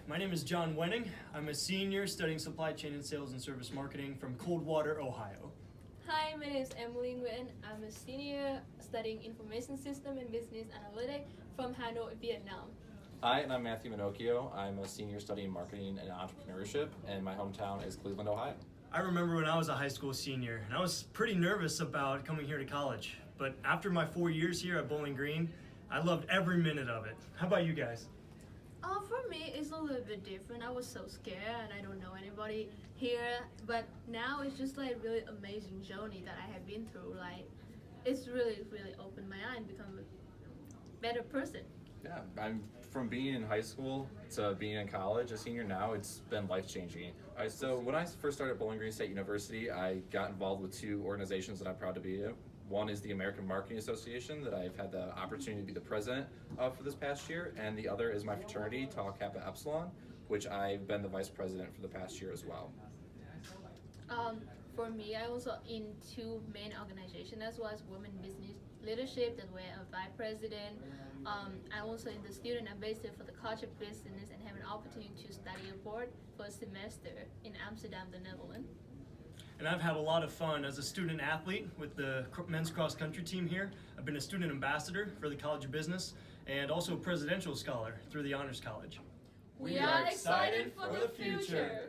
My name is John Wenning. I'm a senior studying supply chain and sales and service marketing from Coldwater, Ohio. Hi, my name is Emily Nguyen. I'm a senior studying information system and business analytics from Hanoi, Vietnam. Hi, and I'm Matthew Minocchio. I'm a senior studying marketing and entrepreneurship, and my hometown is Cleveland, Ohio. I remember when I was a high school senior, and I was pretty nervous about coming here to college. But after my 4 years here at Bowling Green, I loved every minute of it. How about you guys? For me, it's a little bit different. I was so scared and I don't know anybody here. But now it's just like really amazing journey that I have been through. Like, it's really, really opened my eye and become a better person. Yeah, I'm from being in high school to being in college, a senior now, it's been life-changing. So when I first started at Bowling Green State University, I got involved with two organizations that I'm proud to be in. One is the American Marketing Association that I've had the opportunity to be the president of for this past year, and the other is my fraternity, Tau Kappa Epsilon, which I've been the vice president for the past year as well. For me, I also in two main organizations as well as Women Business Leadership, that where I'm vice president. I'm also in the student ambassador for the College of Business and have an opportunity to study abroad for a semester in Amsterdam, the Netherlands. And I've had a lot of fun as a student athlete with the men's cross country team here. I've been a student ambassador for the College of Business and also a presidential scholar through the Honors College. We are excited for the future.